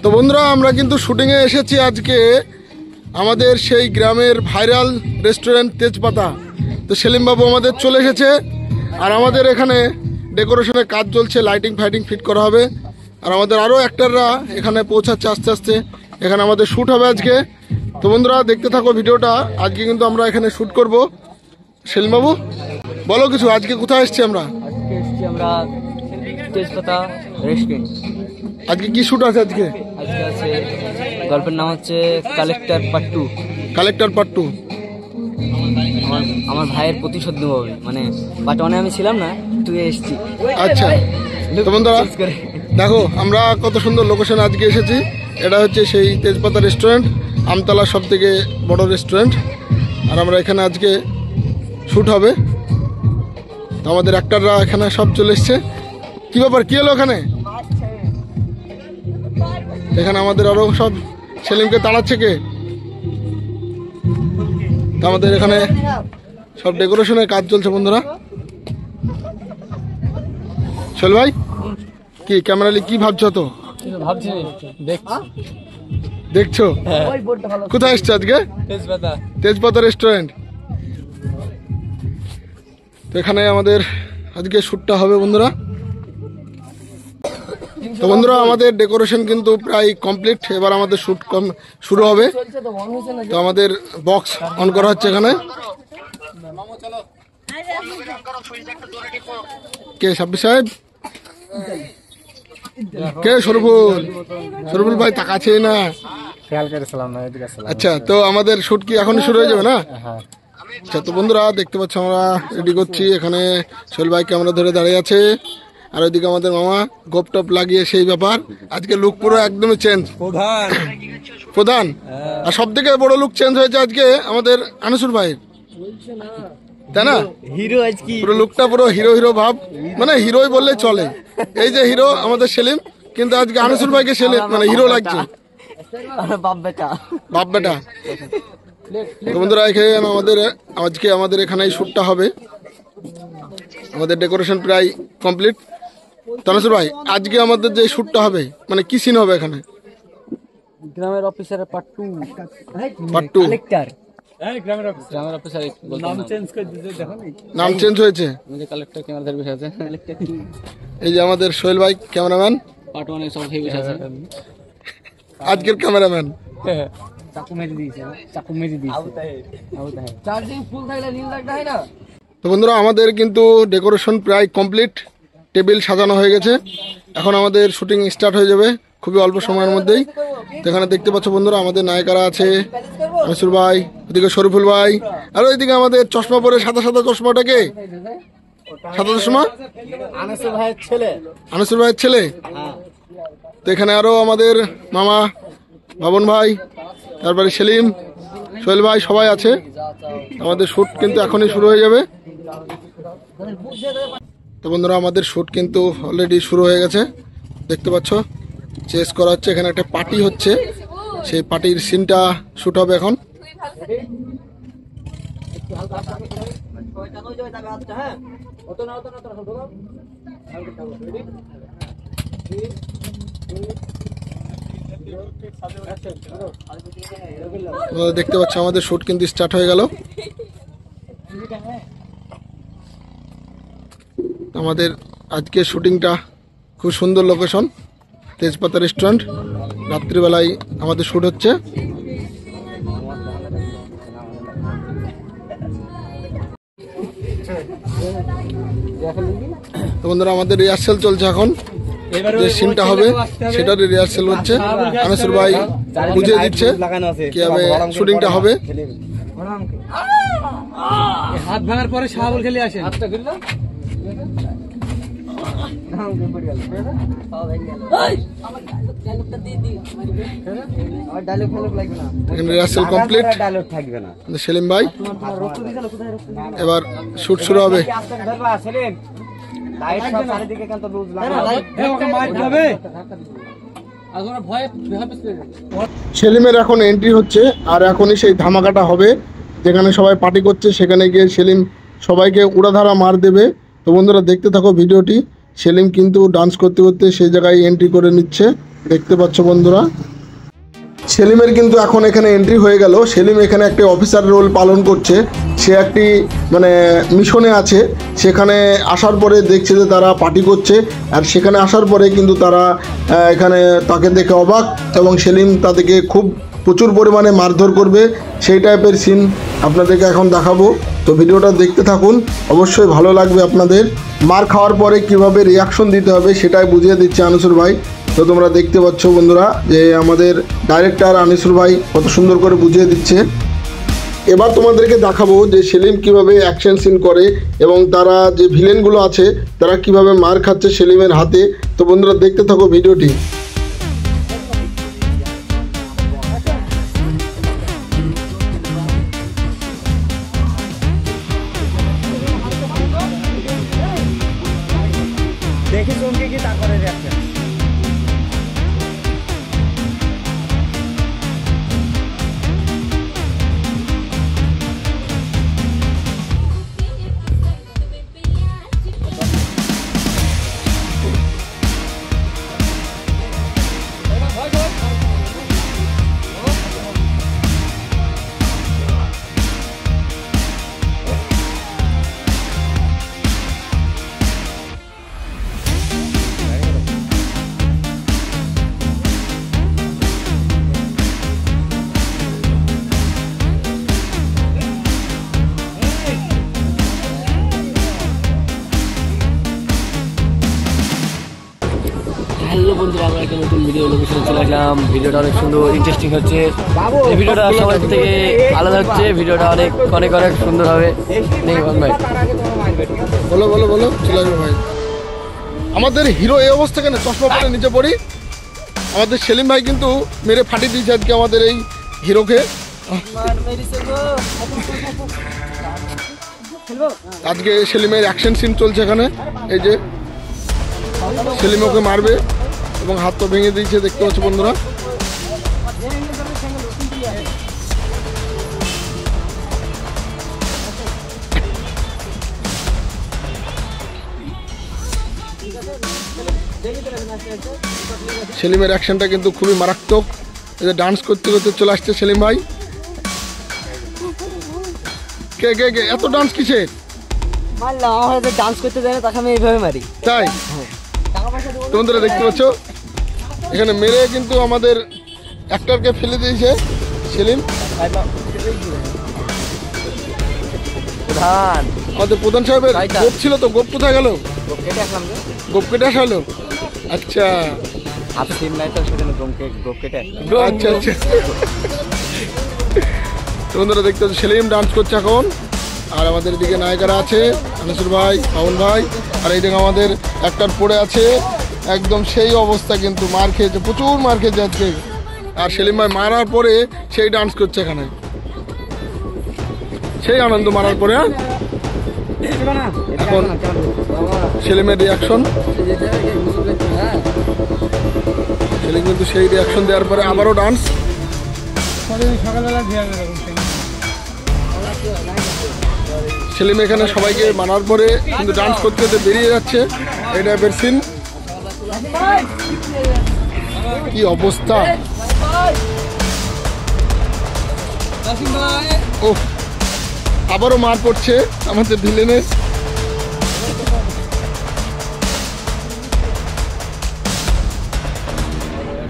তো বন্ধুরা আমরা কিন্তু শুটিংয়ে এসেছি আজকে আমাদের সেই গ্রামের ভাইরাল রেস্টুরেন্ট তেজপাতা। তো সেলিম বাবু আমাদের চলে এসেছে আর আমাদের এখানে ডেকোরেশনের কাজ চলছে, লাইটিং ফাইটিং ফিট করা হবে আর আমাদের আরও অ্যাক্টররা এখানে পৌঁছাচ্ছে আস্তে আস্তে। এখানে আমাদের শ্যুট হবে আজকে। তো বন্ধুরা দেখতে থাকো ভিডিওটা। আজকে কিন্তু আমরা এখানে শ্যুট করব। সেলিম বাবু বলো কিছু, আজকে কোথায় এসেছি আমরা? আজকে এসেছি আমরা তেজপাতা রেস্টুরেন্ট। আজকে কি শ্যুট আছে? আজকে আছে গল্পের নাম হচ্ছে কালেক্টর পার্ট 2। Collector part 2। আমার ভাইয়ের প্রতিশোধ নেবো, মানে পার্ট 1 আমি ছিলাম না, তুই এসেছি। আচ্ছা তো বন্ধুরা দেখো আমরা কত সুন্দর লোকেশন আজকে এসেছি। এটা হচ্ছে সেই তেজপাতা রেস্টুরেন্ট, আমতলার সব থেকে বড় রেস্টুরেন্ট। আর আমরা এখানে আজকে শ্যুট হবে। তো আমাদের অ্যাক্টররা এখানে সব চলে এসছে। কী ব্যাপার, কী হলো এখানে? এখানে আমাদের আরও সব সেলিমকে তাড়াচ্ছে কে? তো আমাদের এখানে সব ডেকোরেশনের কাজ চলছে বন্ধুরা। চল ভাই, কি ক্যামেরালি কি ভাবছো? তো ভাবছি দেখছো কোথায় এসছো আজকে? তেজপাতা রেস্টুরেন্ট। তো এখানে আমাদের আজকে শ্যুটটা হবে বন্ধুরা। তো বন্ধুরা আমাদের ডেকোরেশন কিন্তু প্রায় কমপ্লিট। এবার আমাদের শ্যুট শুরু হবে। তো আমাদের বক্স অন করা হচ্ছে এখানে। কে সাব্বির সাহেব? কে শরফুল ভাই তাকাচ্ছে না। আচ্ছা তো আমাদের শ্যুট কি এখন শুরু হয়ে যাবে না? আচ্ছা তো বন্ধুরা দেখতে পাচ্ছ আমরা রেডি করছি। এখানে সোহেল ভাই ক্যামেরা ধরে দাঁড়িয়ে আছে আর ওইদিকে আমাদের মামা গোপ টপ লাগিয়ে সেই ব্যাপার। আজকে লুক পুরো একদমই চেঞ্জ, প্রধান। আর সব থেকে বড় লুক চেঞ্জ হয়েছে আজকে আমাদের আনিসুর ভাইয়ের, তাই না? হিরো আজকে পুরো লুকটা পুরো হিরো হিরো ভাব, মানে হিরোই বললে চলে। এই যে হিরো আমাদের সেলিম, কিন্তু আজকে আনিসুর ভাইকে সেলিম মানে হিরো লাগছে। বাপ বেটা। তো বন্ধুরা এখানে আমাদের এখানে শ্যুটটা হবে। আমাদের ডেকোরেশন প্রায় কমপ্লিট। তানাসুর ভাই আজকে আমাদের যে শ্যুটটা হবে মানে কি সিন হবে এখানে? গ্রামের অফিসারের পার্ট 2। কালেক্টর গ্রামের অফিসার নাম চেঞ্জ হয়েছে। কালেক্টর ক্যামেরা ধরে বসে আছে। এই যে আমাদের সোহেল ভাই ক্যামেরাম্যান, পার্ট 1 সব হয়ে বসে আছে। আজকের ক্যামেরাম্যান। চাকু মেরে দিয়েছে। চার্জিং ফুল থাকলে নীল লাগটা হয় না। তো বন্ধুরা আমাদের কিন্তু ডেকোরেশন প্রায় কমপ্লিট। টেবিল সাজানো হয়ে গেছে। এখন আমাদের শুটিং স্টার্ট হয়ে যাবে খুবই অল্প সময়ের মধ্যেই। তো এখানে দেখতে পাচ্ছ বন্ধুরা আমাদের নায়িকারা আছে, আনিসুর ভাই, ওদিকে শরীফুল ভাই, আর ওইদিকে আমাদের চশমা পরে সাদা সাদা চশমাটাকে সাদা চশমা আনিসুর ভাইয়ের ছেলে। তো এখানে আরো আমাদের মামা বাবন ভাই, তারপরে সেলিম, সোহেল ভাই সবাই আছে। আমাদের শ্যুট কিন্তু এখনই শুরু হয়ে যাবে। তো বন্ধুরা আমাদের শ্যুট কিন্তু অলরেডি শুরু হয়ে গেছে। দেখতে পাচ্ছ চেস করা হচ্ছে, এখানে একটা পার্টি হচ্ছে, সেই পার্টির সিনটা শ্যুট হবে এখন। দেখতে পাচ্ছ আমাদের শ্যুট কিন্তু স্টার্ট হয়ে গেল। আমাদের আজকের শুটিংটা খুব সুন্দর লোকেশন, তেজপাতা রেস্টুরেন্ট। রাত্রিবেলায় আমাদের শ্যুট হচ্ছে। তো বন্ধুরা আমাদের রিহার্সেল চলছে এখন। যে সিনটা হবে সেটার রিহার্সেল হচ্ছে। আনিসুর ভাই বুঝিয়ে দিচ্ছে কিভাবে শুটিংটা হবে। হাত ভাঙার পরে শাহাবুল খেলে আসে। Rehearsal complete. সেলিম ভাই এবার শ্যুট শুরু হবে। সেলিমের এখন এন্ট্রি হচ্ছে আর এখনই সেই ধামাকাটা হবে যেখানে সবাই পার্টি করছে। সেখানে গিয়ে সেলিম সবাইকে উড়াধারা মার দেবে। তো বন্ধুরা দেখতে থাকো ভিডিওটি। সেলিম কিন্তু ডান্স করতে করতে সেই জায়গায় এন্ট্রি করে নিচ্ছে। দেখতে পাচ্ছ বন্ধুরা, সেলিমের কিন্তু এখন এখানে এন্ট্রি হয়ে গেল। সেলিম এখানে একটা অফিসার রোল পালন করছে। সে একটি মানে মিশনে আছে। সেখানে আসার পরে দেখছে যে তারা পার্টি করছে, আর সেখানে আসার পরে কিন্তু তারা এখানে তাকে দেখে অবাক, এবং সেলিম তাদেরকে খুব প্রচুর পরিমাণে মারধর করবে, সেই টাইপের সিন আপনাদেরকে এখন দেখাবো। তো ভিডিওটা দেখতে থাকুন, অবশ্যই ভালো লাগবে আপনাদের। মার খাওয়ার পরে কিভাবে রিয়াকশন দিতে হবে সেটাই বুঝিয়ে দিচ্ছে আনিসুর ভাই। তো তোমরা দেখতে পাচ্ছ বন্ধুরা যে আমাদের ডাইরেক্টর আনিসুর ভাই কত সুন্দর করে বুঝিয়ে দিচ্ছে। এবার তোমাদেরকে দেখাবো যে সেলিম কিভাবে অ্যাকশন সিন করে, এবং তারা যে ভিলেনগুলো আছে তারা কিভাবে মার খাচ্ছে সেলিমের হাতে। তো বন্ধুরা দেখতে থাকো ভিডিওটি। দেখি চমকে কি তারপরে রিয়াকশন। হ্যালো বন্ধুরা, আমরা একটা নতুন ভিডিও লোকেশনে চলে আসলাম। ভিডিওটা অনেক সুন্দর, ইন্টারেস্টিং হচ্ছে। এই ভিডিওটা সবার থেকে আলাদা হচ্ছে। ভিডিওটা অনেক অনেক অনেক সুন্দর হবে। দেখুন ভাই, বলো বলো বলো, চলে আসবে ভাই। আমাদের হিরো এই অবস্থা কেন, চশমা পরে নিচে পড়ি। আমাদের সেলিম ভাই কিন্তু মেরে ফাটিয়ে দিয়েছে আজকে আমাদের এই হিরোকে। আজকে সেলিমের অ্যাকশন সিন চলছে এখানে। এই যে সেলিম ওকে মারবে এবং হাত তো ভেঙে দিয়েছে, দেখতে পাচ্ছ বন্ধুরা। সেলিমের অ্যাকশনটা কিন্তু খুবই মারাত্মক। এই যে ডান্স করতে করতে চলে আসছে সেলিম ভাই। কে কে কে এত ডান্স কিসের? মারলাম, আমার হাতে ডান্স করতে দেয় না, তাকে আমি এইভাবে মারি। তাই বন্ধুরা দেখতে পাচ্ছ, এখানে মেরে কিন্তু আমাদের অ্যাক্টরকে ফেলে দিয়েছে সেলিম। প্রধান আমাদের প্রধান সাহেবের গোপ ছিল, তো গোপ কোথায় গেল? কেটে আসলাম যে গোপ কেটে আসলো। আচ্ছা হাতে সিম নাই তো, সেজন্য গোপ কেটে আসলাম। আচ্ছা আচ্ছা। তো বন্ধুরা দেখতে পাচ্ছ সেলিম ডান্স করছে এখন, আর আমাদের দিকে নায়িকারা আছে আনিসুর ভাই, পাবন ভাই, আর এই দিকে আমাদের অ্যাক্টর পড়ে আছে একদম সেই অবস্থা, কিন্তু মার খেয়েছে, প্রচুর মার খেয়েছে আজকে। আর সেলিম ভাই মারার পরে সেই ডান্স করছে এখানে, সেই আনন্দ মারার পরে। এখন সেলিমের রিয়াকশন, সেলিম কিন্তু সেই রিয়াকশন দেওয়ার পরে আবারও ডান্স। সেলিম এখানে সবাইকে মানার পরে কিন্তু ডান্স করতে করতে বেরিয়ে যাচ্ছে, এই টাইপের সিন। কি অবস্থা! ও আবারও মার পড়ছে আমাদের ভিলেনের।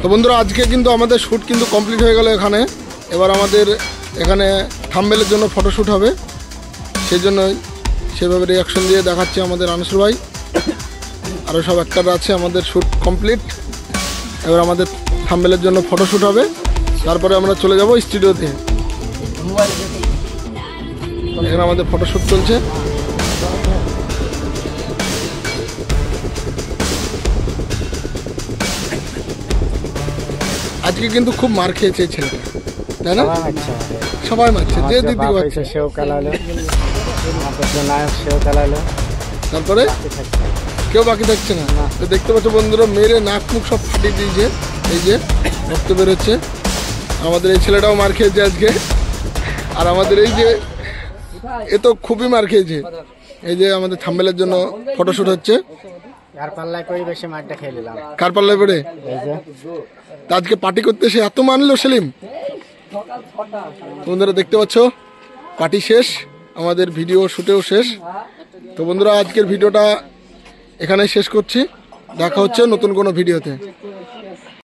তো বন্ধুরা আজকে কিন্তু আমাদের শ্যুট কিন্তু কমপ্লিট হয়ে গেল এখানে। এবার আমাদের এখানে থাম্বনেলের জন্য ফটোশ্যুট হবে, সেই জন্যই সেভাবে রিয়াকশন দিয়ে দেখাচ্ছে আমাদের আনিসুর ভাই। আরও সব অ্যাক্টর আছে, আমাদের শ্যুট কমপ্লিট। এবার আমাদের থাম্বনেলের জন্য ফটোশ্যুট হবে, তারপরে আমরা চলে যাব স্টুডিওতে। এখানে আমাদের ফটোশ্যুট চলছে। আজকে কিন্তু খুব মার খেয়েছে এই ছেলেটা, তাই না? সবাই মারছে, যে দিদি পাচ্ছে সেও খেলালো, নায়ক সেও খেলালো, তারপরে কেউ বাকি থাকছে না। তো দেখতে পাচ্ছ বন্ধুরা, মেরে নাক মুখ সব ফাটিয়ে দিয়েছে, এই যে রক্ত বেরোচ্ছে। আমাদের এই ছেলেটাও মার খেয়েছে আজকে, আর আমাদের এই যে এ তো খুবই মার খেয়েছে। এই যে আমাদের থাম্বনেলের জন্য ফটোশ্যুট হচ্ছে, আর পাল্লায় করে বেশি মাঠটা খেয়ে নিলাম। কার পাল্লায় পড়ে? এই যে তা আজকে পার্টি করতে এসে এত মানলো সেলিম। বন্ধুরা দেখতে পাচ্ছ পার্টি শেষ, আমাদের ভিডিও শুটেও শেষ। তো বন্ধুরা আজকের ভিডিওটা এখানেই শেষ করছি, দেখা হচ্ছে নতুন কোনো ভিডিওতে।